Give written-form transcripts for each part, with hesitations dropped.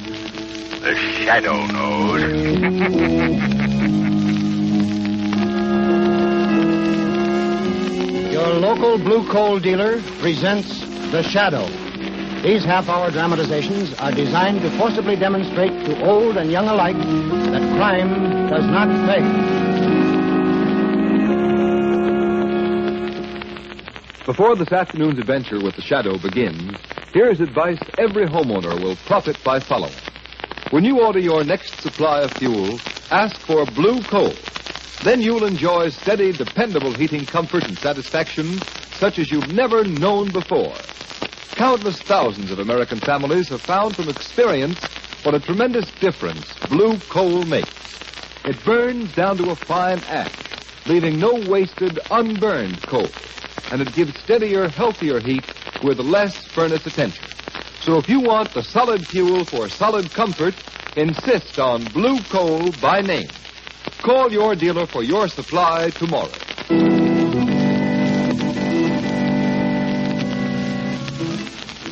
The Shadow knows. Your local blue coal dealer presents The Shadow. These half-hour dramatizations are designed to forcibly demonstrate to old and young alike that crime does not pay. Before this afternoon's adventure with The Shadow begins, here's advice every homeowner will profit by following. When you order your next supply of fuel, ask for blue coal. Then you'll enjoy steady, dependable heating comfort and satisfaction such as you've never known before. Countless thousands of American families have found from experience what a tremendous difference blue coal makes. It burns down to a fine ash, leaving no wasted, unburned coal. And it gives steadier, healthier heat with less furnace attention. So if you want the solid fuel for solid comfort, insist on blue coal by name. Call your dealer for your supply tomorrow.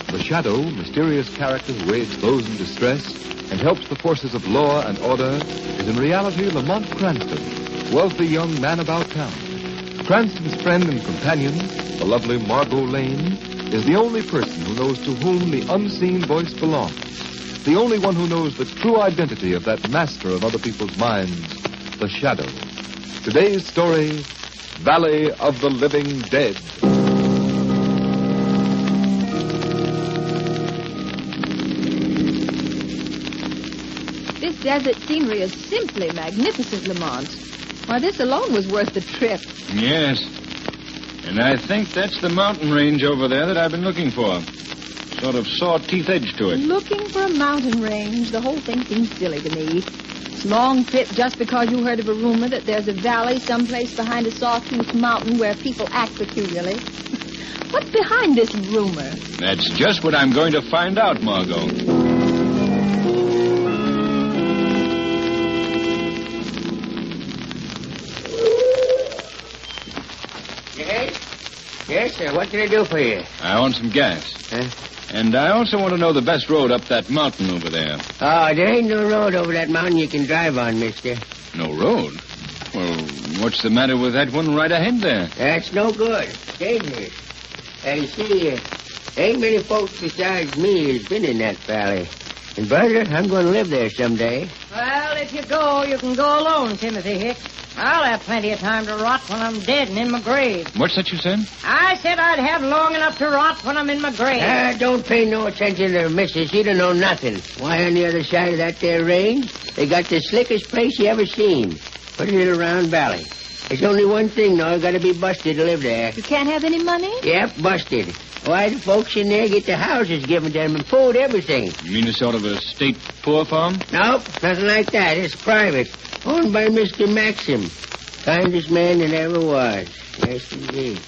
The Shadow, mysterious character who aids those in distress and helps the forces of law and order, is in reality Lamont Cranston, wealthy young man about town. Cranston's friend and companion, the lovely Margot Lane, is the only person who knows to whom the unseen voice belongs. The only one who knows the true identity of that master of other people's minds, the Shadow. Today's story, Valley of the Living Dead. This desert scenery is simply magnificent, Lamont. Why, this alone was worth the trip. Yes. And I think that's the mountain range over there that I've been looking for. Sort of saw-teeth edge to it. Looking for a mountain range? The whole thing seems silly to me. It's long trip just because you heard of a rumor that there's a valley someplace behind a sawtooth mountain where people act peculiarly. What's behind this rumor? That's just what I'm going to find out, Margot. Yes, sir. What can I do for you? I want some gas. Huh? And I also want to know the best road up that mountain over there. Oh, there ain't no road over that mountain you can drive on, mister. No road? Well, what's the matter with that one right ahead there? That's no good. It's dangerous. You see, ain't many folks besides me has been in that valley. And, brother, I'm going to live there someday. Well, if you go, you can go alone, Timothy Hicks. I'll have plenty of time to rot when I'm dead and in my grave. What's that you said? I said I'd have long enough to rot when I'm in my grave. Don't pay no attention to her, missus. She don't know nothing. Why, on the other side of that there range, they got the slickest place you ever seen. Pretty little round valley. There's only one thing, though. Got to be busted to live there. You can't have any money? Yep, busted. Why, the folks in there get the houses given to them and food, everything. You mean a sort of a state poor farm? Nope, nothing like that. It's private. Owned by Mr. Maxim. Kindest man that ever was. Yes, indeed.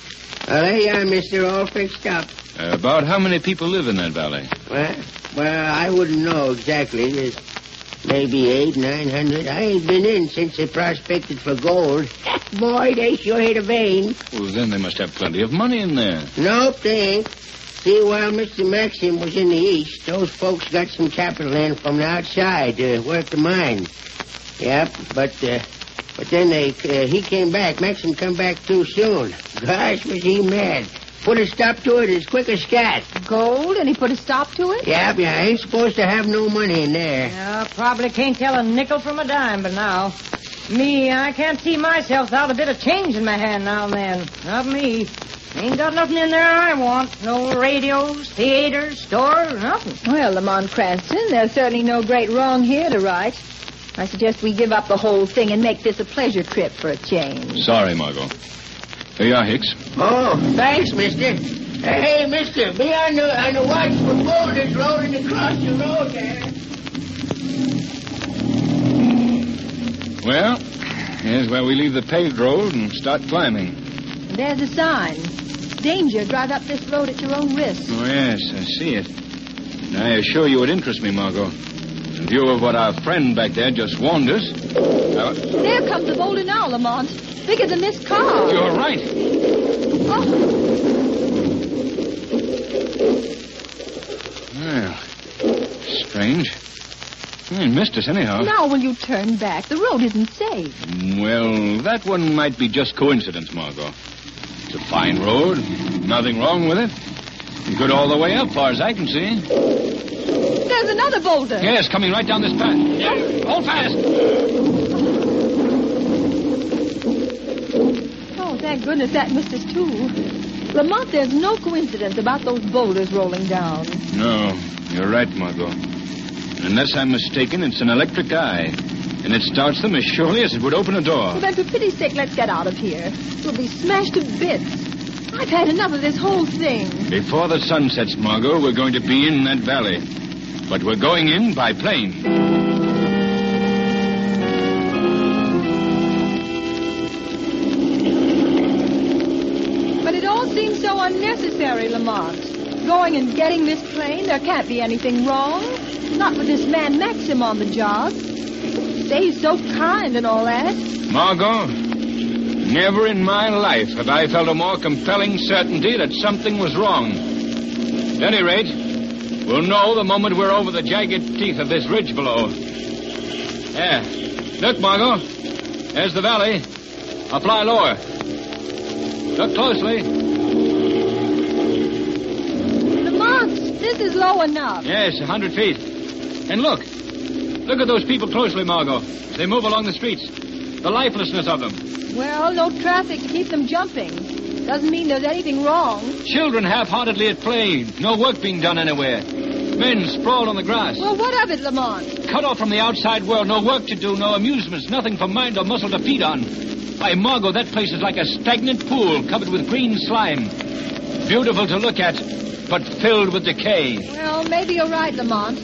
Well, there you are, mister, all fixed up. About how many people live in that valley? Well, I wouldn't know exactly. There's maybe 800-900. I ain't been in since they prospected for gold. Boy, they sure hit a vein. Well, then they must have plenty of money in there. Nope, they ain't. See, while Mr. Maxim was in the east, those folks got some capital in from the outside to work the mine. Yep, but then he came back. Maxim come back too soon. Gosh, was he mad. Put a stop to it as quick as cat. Gold? And he put a stop to it? Yep, I ain't supposed to have no money in there. Probably can't tell a nickel from a dime, but now. Me, I can't see myself without a bit of change in my hand now and then. Not me. Ain't got nothing in there I want. No radios, theaters, stores, nothing. Well, Lamont Cranston, there's certainly no great wrong here to right. I suggest we give up the whole thing and make this a pleasure trip for a change. Sorry, Margot. Here you are, Hicks. Oh, thanks, mister. Hey, mister, be on the watch for boulders rolling across the road there. Well, here's where we leave the paved road and start climbing. There's a sign. Danger, drive up this road at your own risk. Oh, yes, I see it. And I assure you it interests me, Margot. In view of what our friend back there just warned us. There comes the boulder now, Lamont. Bigger than this car. You're right. Oh. Well, strange. Missed us anyhow. Now will you turn back? The road isn't safe. Well, that one might be just coincidence, Margot. It's a fine road. Nothing wrong with it. Good all the way up, far as I can see. There's another boulder. Yes, coming right down this path. Hold fast. Oh, thank goodness that missed us, too. Lamont, there's no coincidence about those boulders rolling down. No, you're right, Margot. Unless I'm mistaken, it's an electric eye. And it starts them as surely as it would open a door. Well, then, for pity's sake, let's get out of here. We'll be smashed to bits. I've had enough of this whole thing. Before the sun sets, Margot, we're going to be in that valley. But we're going in by plane. But it all seems so unnecessary, Lamont. Going and getting this plane, there can't be anything wrong. Not with this man Maxim on the job. Say he's so kind and all that. Margot, never in my life have I felt a more compelling certainty that something was wrong. At any rate, we'll know the moment we're over the jagged teeth of this ridge below. There. Look, Margot. There's the valley. I'll fly lower. Look closely. Lamont, this is low enough. Yes, 100 feet. And look. Look at those people closely, Margot. They move along the streets. The lifelessness of them. Well, no traffic to keep them jumping. Doesn't mean there's anything wrong. Children half-heartedly at play. No work being done anywhere. Men sprawled on the grass. Well, what of it, Lamont? Cut off from the outside world. No work to do, no amusements, nothing for mind or muscle to feed on. Why, Margot, that place is like a stagnant pool covered with green slime. Beautiful to look at, but filled with decay. Well, maybe you're right, Lamont.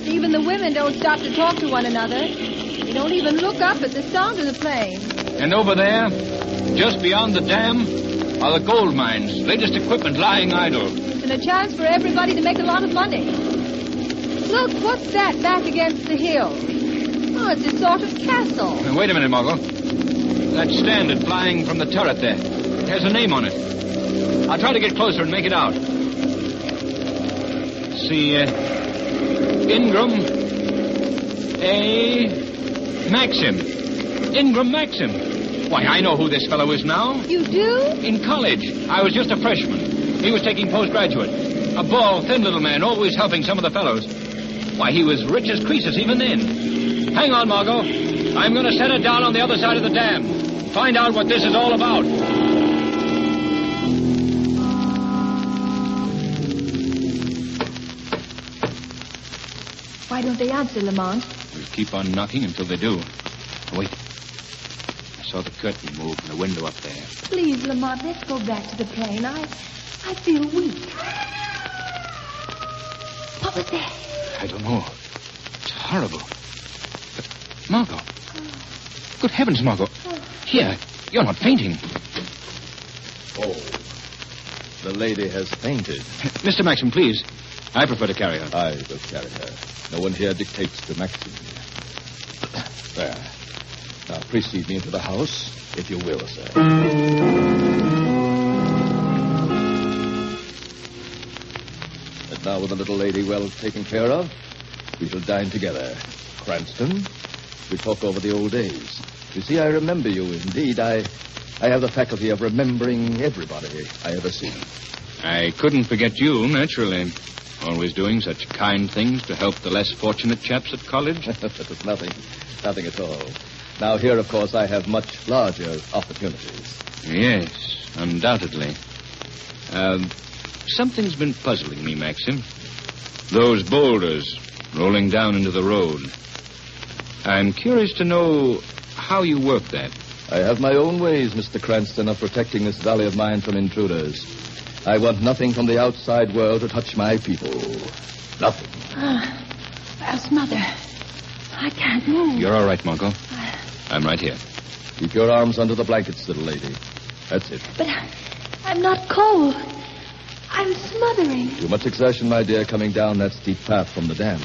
Even the women don't stop to talk to one another. They don't even look up at the sound of the plane. And over there, just beyond the dam, are the gold mines. Latest equipment lying idle. And a chance for everybody to make a lot of money. Look, what's that back against the hill? Oh, it's a sort of castle. Now, wait a minute, Margot. That standard flying from the turret there. It has a name on it. I'll try to get closer and make it out. See, Ingram A. Maxim. Ingram Maxim. Why, I know who this fellow is now. You do? In college. I was just a freshman. He was taking postgraduate. A bald, thin little man, always helping some of the fellows. Why, he was rich as Croesus even then. Hang on, Margot. I'm going to set it down on the other side of the dam. Find out what this is all about. Why don't they answer, Lamont? We'll keep on knocking until they do. Wait. I saw the curtain move in the window up there. Please, Lamont, let's go back to the plane. I feel weak. What was that? I don't know. It's horrible. But, Margot. Good heavens, Margot. Here, you're not fainting. Oh, the lady has fainted. Mr. Maxim, please. I prefer to carry her. I will carry her. No one here dictates to Maxim. There. Now, precede me into the house, if you will, sir. And now, with the little lady well taken care of, we shall dine together. Cranston, we talk over the old days. You see, I remember you. Indeed, I have the faculty of remembering everybody I ever see. I couldn't forget you, naturally. Always doing such kind things to help the less fortunate chaps at college. That is nothing at all. Now, here, of course, I have much larger opportunities. Yes, undoubtedly. Something's been puzzling me, Maxim. Those boulders rolling down into the road. I'm curious to know how you work that. I have my own ways, Mr. Cranston, of protecting this valley of mine from intruders. I want nothing from the outside world to touch my people. Nothing. Where's Mother? I can't move. You're all right, Margot. I'm right here. Keep your arms under the blankets, little lady. That's it. But I'm not cold. I'm smothering. Too much exertion, my dear, coming down that steep path from the dam.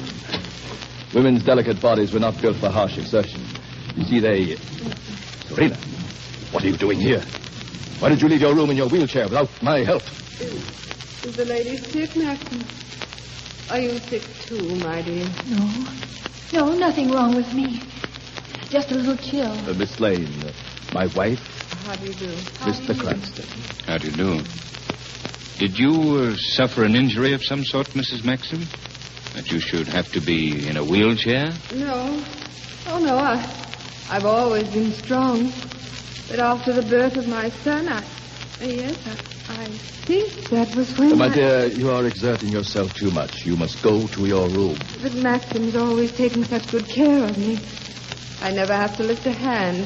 Women's delicate bodies were not built for harsh exertion. You see, they... Serena, what are you doing here? Why did you leave your room in your wheelchair without my help? Is the lady sick, Maxim? Are you sick too, my dear? No. No, nothing wrong with me. Just a little chill. Miss Lane, my wife, How do you do? Mr. Cranston. How do you do? Did you suffer an injury of some sort, Mrs. Maxim? That you should have to be in a wheelchair? No. Oh, no, I've always been strong. But after the birth of my son, I think that was when My dear, you are exerting yourself too much. You must go to your room. But Maxim's always taken such good care of me. I never have to lift a hand.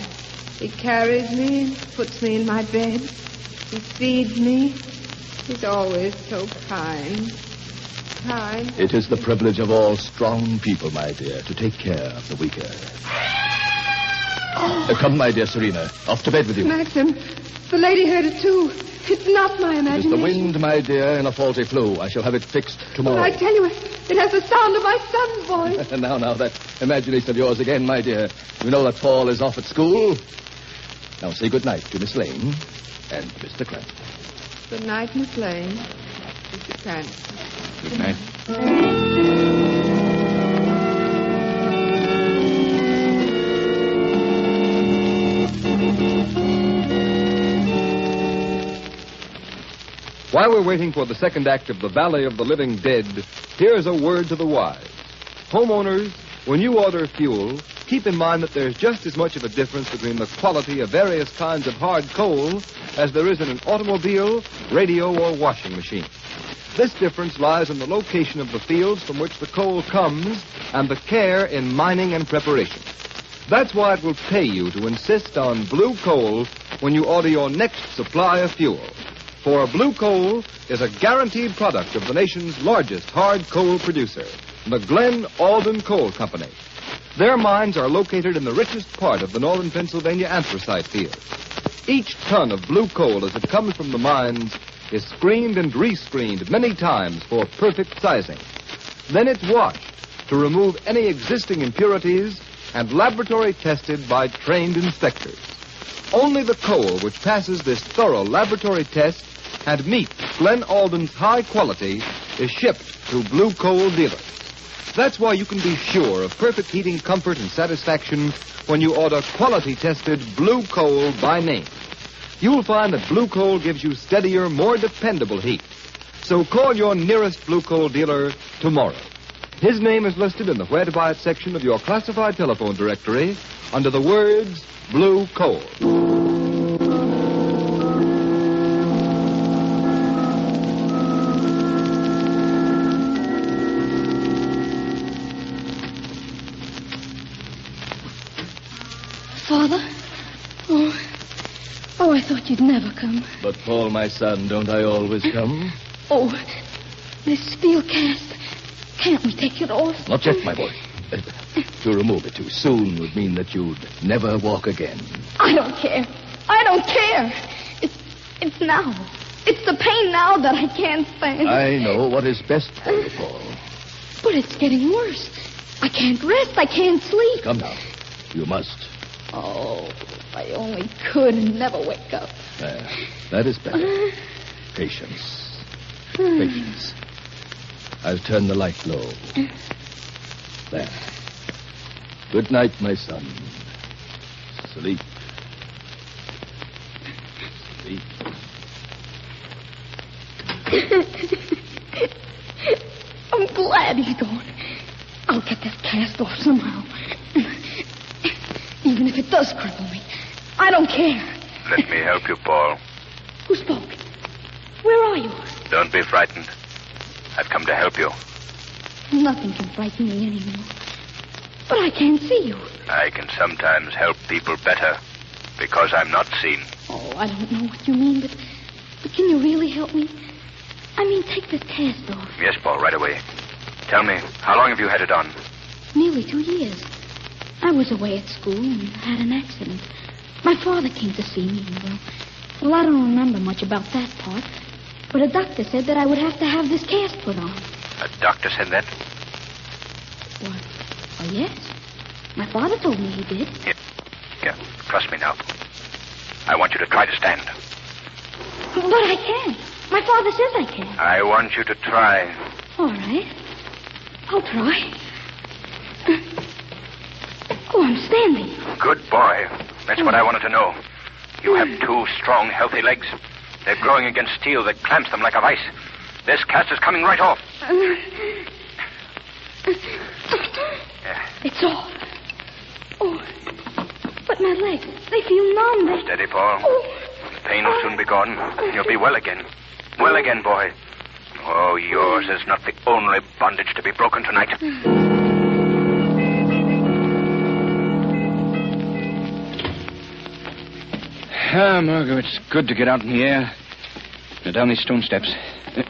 He carries me and puts me in my bed. He feeds me. He's always so kind. Kind. It is the privilege of all strong people, my dear, to take care of the weaker. Come, my dear Serena. Off to bed with you. Maxim, the lady heard it too. It's not my It is imagination. the wind, my dear, in a faulty flue. I shall have it fixed tomorrow. Well, I tell you, it has the sound of my son's voice. Now, that imagination of yours again, my dear. You know that Paul is off at school. Now say good night to Miss Lane and Mr. Cranston. Good night, Miss Lane. Mr. Cranston. Good night. While we're waiting for the second act of The Valley of the Living Dead, here's a word to the wise. Homeowners, when you order fuel, keep in mind that there's just as much of a difference between the quality of various kinds of hard coal as there is in an automobile, radio, or washing machine. This difference lies in the location of the fields from which the coal comes and the care in mining and preparation. That's why it will pay you to insist on blue coal when you order your next supply of fuel. For blue coal is a guaranteed product of the nation's largest hard coal producer, the Glen Alden Coal Company. Their mines are located in the richest part of the northern Pennsylvania anthracite field. Each ton of blue coal as it comes from the mines is screened and rescreened many times for perfect sizing. Then it's washed to remove any existing impurities and laboratory tested by trained inspectors. Only the coal which passes this thorough laboratory test and meets Glen Alden's high quality is shipped to blue coal dealers. That's why you can be sure of perfect heating comfort and satisfaction when you order quality-tested blue coal by name. You'll find that blue coal gives you steadier, more dependable heat. So call your nearest blue coal dealer tomorrow. His name is listed in the Where to Buy It section of your classified telephone directory under the words Blue Coal. Father? Oh, I thought you'd never come. But, Paul, my son, don't I always come? Oh, this steel cast. Can't we take it off? Not yet, my boy. To remove it too soon would mean that you'd never walk again. I don't care. I don't care. It's now. It's the pain now that I can't stand. I know what is best for you, Paul. But it's getting worse. I can't rest. I can't sleep. Come now. You must. Oh, if I only could and never wake up. That is better. Patience. Patience. I'll turn the light low. There. Good night, my son. Sleep. Sleep. I'm glad he's gone. I'll get that cast off somehow. Even if it does cripple me. I don't care. Let me help you, Paul. Who spoke? Where are you? Don't be frightened. I've come to help you. Nothing can frighten me anymore. But I can't see you. I can sometimes help people better because I'm not seen. Oh, I don't know what you mean, but can you really help me? I mean, take this cast off. Yes, Paul, right away. Tell me, how long have you had it on? Nearly 2 years. I was away at school and had an accident. My father came to see me. Well, I don't remember much about that part. But a doctor said that I would have to have this cast put on. A doctor said that? What? Oh, yes. My father told me he did. Yeah, trust me now. I want you to try to stand. But I can't. My father says I can. I want you to try. All right. I'll try. I'm standing. Good boy. That's what I wanted to know. You have 2 strong, healthy legs. They're growing against steel that clamps them like a vice. This cast is coming right off. It's all. Oh, but my legs, they feel numb. Steady, Paul. The pain will soon be gone. You'll be well again. Well again, boy. Oh, yours is not the only bondage to be broken tonight. Ah, Margot, it's good to get out in the air. Now down these stone steps.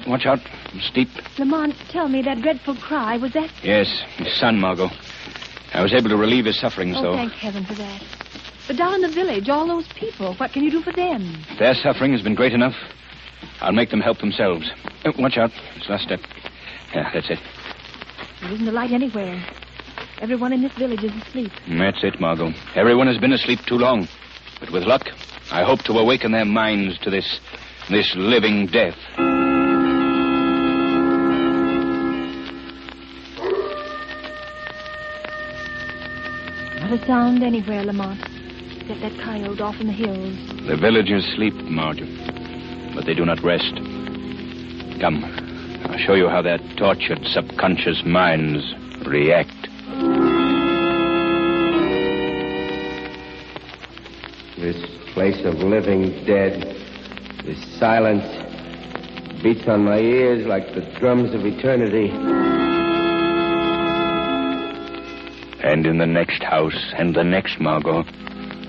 Watch out. It's steep. Lamont, tell me, that dreadful cry, was that... Yes, his son, Margot. I was able to relieve his sufferings, though. Thank heaven for that. But down in the village, all those people, what can you do for them? If their suffering has been great enough, I'll make them help themselves. Watch out. It's the last step. Yeah, that's it. There isn't a light anywhere. Everyone in this village is asleep. That's it, Margot. Everyone has been asleep too long. But with luck, I hope to awaken their minds to this living death. Not a sound anywhere, Lamont, except that coyote off in the hills. The villagers sleep, Margot, but they do not rest. Come, I'll show you how their tortured subconscious minds react. This place of living dead, this silence, beats on my ears like the drums of eternity. And in the next house and the next, Margot,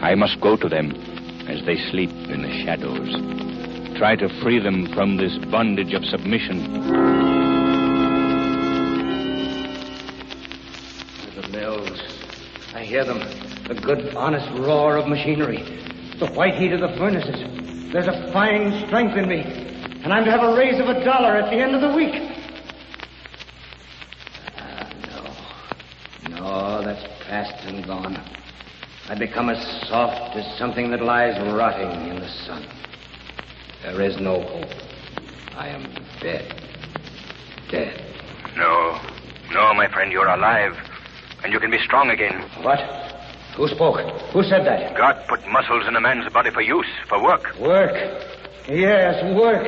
I must go to them as they sleep in the shadows. Try to free them from this bondage of submission. The mills. I hear them. The good, honest roar of machinery. The white heat of the furnaces. There's a fine strength in me. And I'm to have a raise of $1 at the end of the week. No, that's past and gone. I become as soft as something that lies rotting in the sun. There is no hope. I am dead. Dead. No, my friend, you're alive. And you can be strong again. What? Who spoke? Who said that? God put muscles in a man's body for use, for work. Work. Yes, work.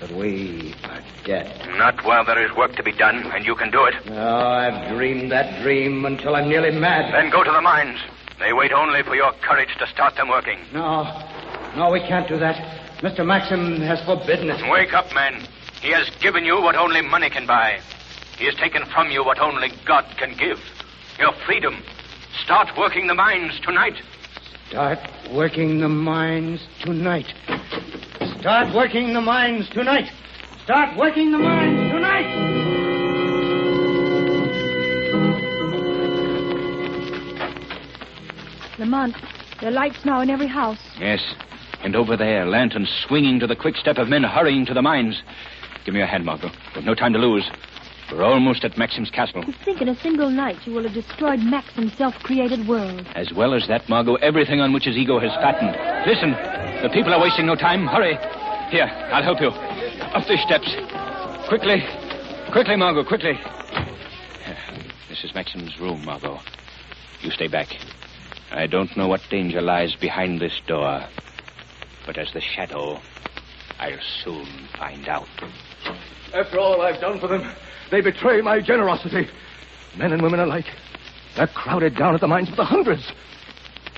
But we are dead. Not while there is work to be done, and you can do it. No, I've dreamed that dream until I'm nearly mad. Then go to the mines. They wait only for your courage to start them working. No, we can't do that. Mr. Maxim has forbidden it. Wake up, man. He has given you what only money can buy. He has taken from you what only God can give. Your freedom. Start working the mines tonight. Start working the mines tonight. Start working the mines tonight. Start working the mines tonight. Lamont, there are lights now in every house. Yes, and over there, lanterns swinging to the quick step of men hurrying to the mines. Give me your hand, Margot. We've no time to lose. We're almost at Maxim's castle. To think in a single night you will have destroyed Maxim's self-created world. As well as that, Margot, everything on which his ego has fattened. Listen, the people are wasting no time. Hurry. Here, I'll help you. Up these steps. Quickly. Quickly, Margot, quickly. This is Maxim's room, Margot. You stay back. I don't know what danger lies behind this door. But as the shadow, I'll soon find out. After all I've done for them, they betray my generosity. Men and women alike. They're crowded down at the mines by the hundreds.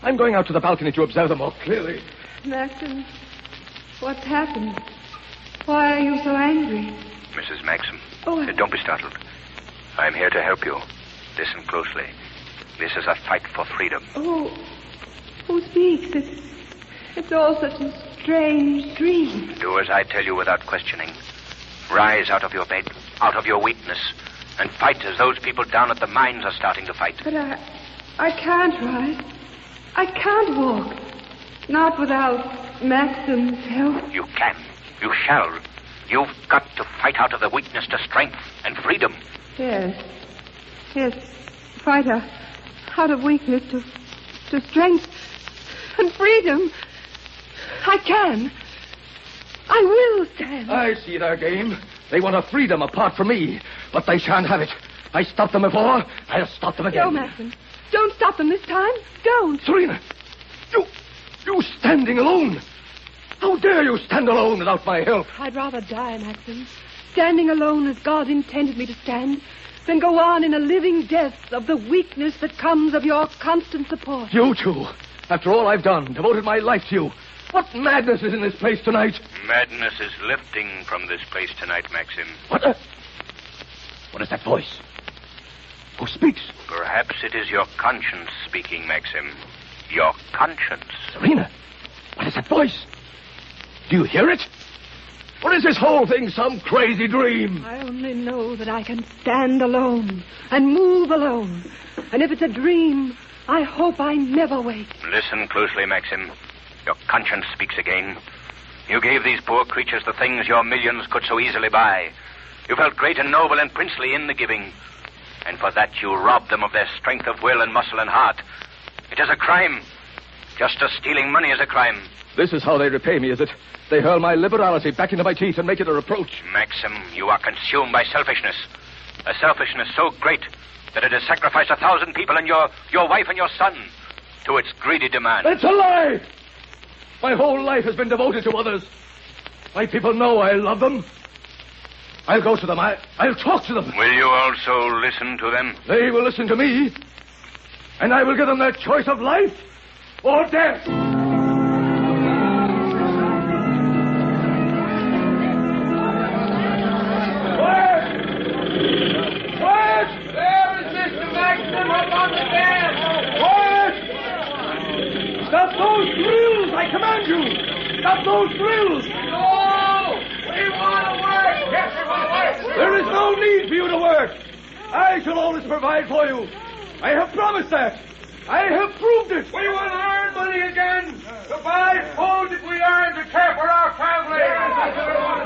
I'm going out to the balcony to observe them more clearly. Maxim, what's happened? Why are you so angry? Mrs. Maxim, Oh, don't be startled. I'm here to help you. Listen closely. This is a fight for freedom. Oh, who speaks? It's all such a strange dream. Do as I tell you without questioning. Rise out of your bed, out of your weakness, and fight as those people down at the mines are starting to fight. But I can't rise. I can't walk. Not without Maxim's help. You can. You shall. You've got to fight out of the weakness to strength and freedom. Yes. Fight out of weakness to strength and freedom. I can. I will stand. I see their game. They want a freedom apart from me, but they shan't have it. I stopped them before. I'll stop them again. No, Maxim. Don't stop them this time. Don't. Serena, you standing alone. How dare you stand alone without my help? I'd rather die, Maxim, standing alone as God intended me to stand, than go on in a living death of the weakness that comes of your constant support. You two, after all I've done, devoted my life to you. What madness is in this place tonight? Madness is lifting from this place tonight, Maxim. What is that voice? Who speaks? Perhaps it is your conscience speaking, Maxim. Your conscience. Serena, what is that voice? Do you hear it? Or is this whole thing some crazy dream? I only know that I can stand alone and move alone. And if it's a dream, I hope I never wake. Listen closely, Maxim. Your conscience speaks again. You gave these poor creatures the things your millions could so easily buy. You felt great and noble and princely in the giving. And for that you robbed them of their strength of will and muscle and heart. It is a crime. Just as stealing money is a crime. This is how they repay me, is it? They hurl my liberality back into my teeth and make it a reproach. Maxim, you are consumed by selfishness. A selfishness so great that it has sacrificed 1,000 people and your wife and your son to its greedy demand. It's a lie! My whole life has been devoted to others. My people know I love them. I'll go to them. I'll talk to them. Will you also listen to them? They will listen to me. And I will give them their choice of life or death. Stop those drills! I command you! Stop those drills! No! We want to work! Yes, we want to work! There is no need for you to work. I shall always provide for you. I have promised that. I have proved it. We want to earn money again to buy food that we earn to care for our families.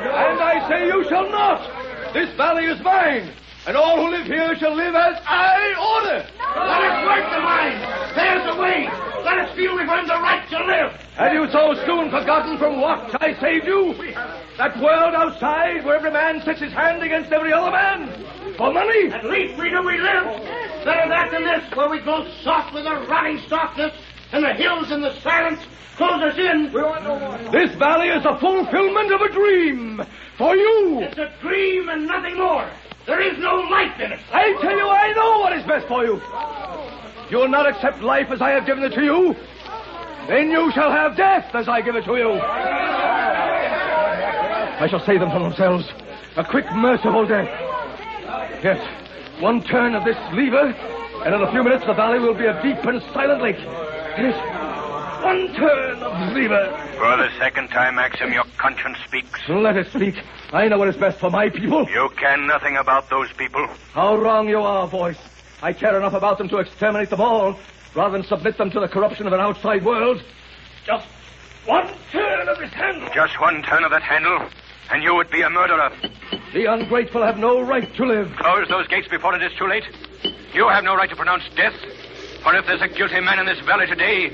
And I say you shall not. This valley is mine. And all who live here shall live as I order. Let us work the mine. There's the way. Let us feel we've earned the right to live. Have you so soon forgotten from what I saved you? That world outside where every man sets his hand against every other man? For money? At least we know we live. Better that than this, where we grow soft with a rotting softness, and the hills and the silence close us in. We want no more. This valley is the fulfillment of a dream. For you. It's a dream and nothing more. There is no life in it. I tell you, I know what is best for you. You will not accept life as I have given it to you. Then you shall have death as I give it to you. I shall save them from themselves. A quick, merciful death. Yes, one turn of this lever, and in a few minutes the valley will be a deep and silent lake. Yes, one turn of the lever. For the second time, Maxim, your conscience speaks. Let it speak. I know what is best for my people. You care nothing about those people. How wrong you are, voice. I care enough about them to exterminate them all, rather than submit them to the corruption of an outside world. Just one turn of this handle. Just one turn of that handle, and you would be a murderer. The ungrateful have no right to live. Close those gates before it is too late. You have no right to pronounce death. For if there's a guilty man in this valley today,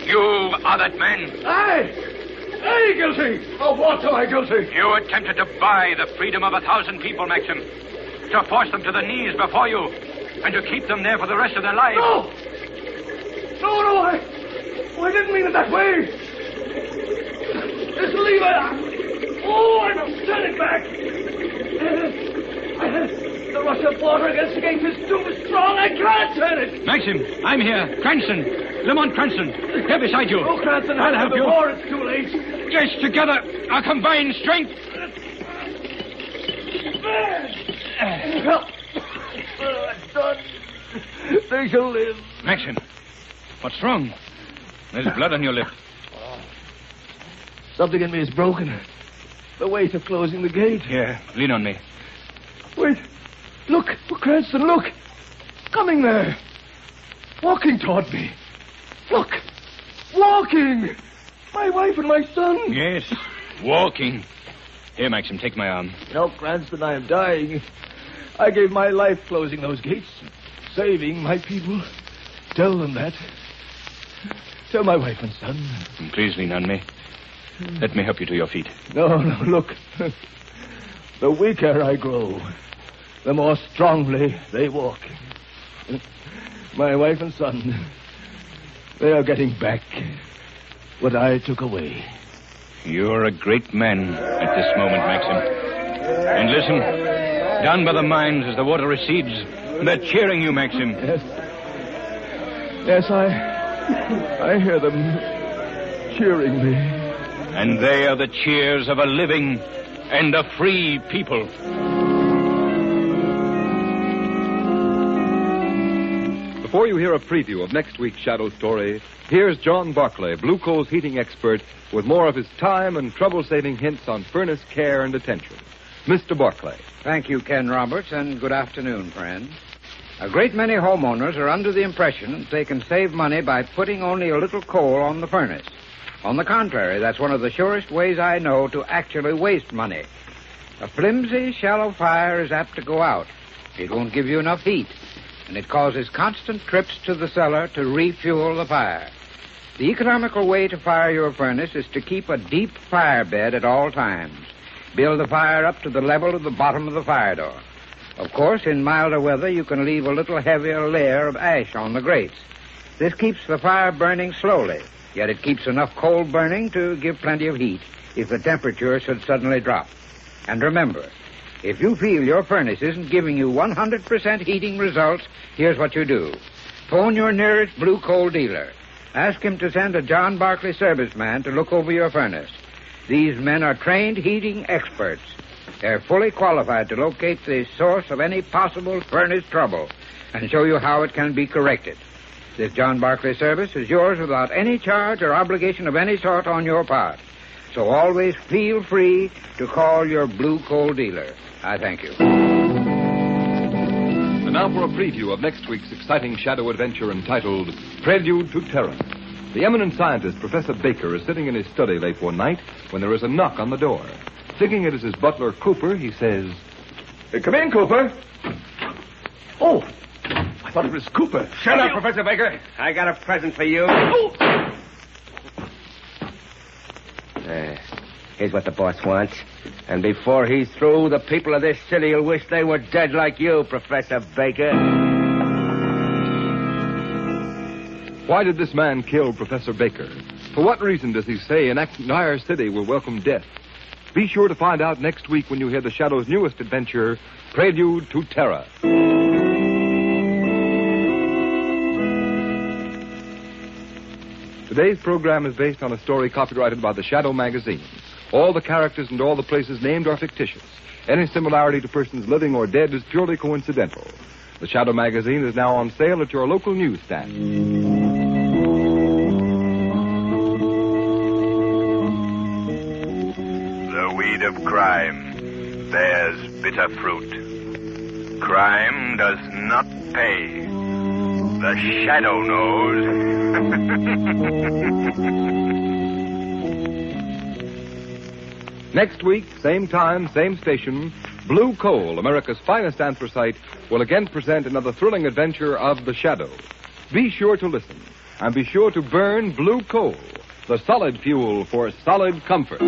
you are that man. I guilty. Of what am I guilty? You attempted to buy the freedom of 1,000 people, Maxim. To force them to the knees before you, and to keep them there for the rest of their lives. No, I didn't mean it that way. This lever. Oh, I must turn it back. The rush of water against the gate is too strong. I can't turn it. Maxim, I'm here. Cranston. Lamont Cranston. Here beside you. Oh, Cranston, I'll help you. Before it's too late. Yes, together. Our combined strength. It's done. They shall live. Maxim, what's wrong? There's blood on your lip. Something in me is broken. The weight of closing the gate. Here, lean on me. Wait. Look, Cranston, look. Coming there. Walking toward me. Look. Walking. My wife and my son. Yes, walking. Here, Maxim, take my arm. No, Cranston, I am dying. I gave my life closing those gates, saving my people. Tell them that. Tell my wife and son. Please lean on me. Let me help you to your feet. No, look. The weaker I grow, the more strongly they walk. My wife and son, they are getting back what I took away. You're a great man at this moment, Maxim. And listen, down by the mines as the water recedes, they're cheering you, Maxim. Yes, I hear them cheering me. And they are the cheers of a living and a free people. Before you hear a preview of next week's Shadow story, here's John Barclay, Blue Coal's heating expert, with more of his time and trouble-saving hints on furnace care and attention. Mr. Barclay. Thank you, Ken Roberts, and good afternoon, friends. A great many homeowners are under the impression that they can save money by putting only a little coal on the furnace. On the contrary, that's one of the surest ways I know to actually waste money. A flimsy, shallow fire is apt to go out. It won't give you enough heat, and it causes constant trips to the cellar to refuel the fire. The economical way to fire your furnace is to keep a deep fire bed at all times. Build the fire up to the level of the bottom of the fire door. Of course, in milder weather, you can leave a little heavier layer of ash on the grates. This keeps the fire burning slowly, yet it keeps enough coal burning to give plenty of heat if the temperature should suddenly drop. And remember, if you feel your furnace isn't giving you 100% heating results, here's what you do. Phone your nearest Blue Coal dealer. Ask him to send a John Barclay serviceman to look over your furnace. These men are trained heating experts. They're fully qualified to locate the source of any possible furnace trouble and show you how it can be corrected. This John Barclay service is yours without any charge or obligation of any sort on your part. So always feel free to call your Blue Coal dealer. I thank you. And now for a preview of next week's exciting shadow adventure entitled Prelude to Terror. The eminent scientist, Professor Baker, is sitting in his study late one night when there is a knock on the door. Thinking it is his butler, Cooper, he says, Come in, Cooper. Oh, I thought it was Cooper. Shut up, Professor Baker. I got a present for you. Here's what the boss wants. And before he's through, the people of this city will wish they were dead like you, Professor Baker. why did this man kill Professor Baker? For what reason does he say an entire city will welcome death? Be sure to find out next week when you hear the Shadow's newest adventure, Prelude to Terror. Today's program is based on a story copyrighted by the Shadow magazine. All the characters and all the places named are fictitious. Any similarity to persons living or dead is purely coincidental. The Shadow magazine is now on sale at your local newsstand. The weed of crime bears bitter fruit. Crime does not pay. The Shadow knows. Next week, same time, same station, Blue Coal, America's finest anthracite, will again present another thrilling adventure of the Shadow. Be sure to listen, and be sure to burn Blue Coal, the solid fuel for solid comfort.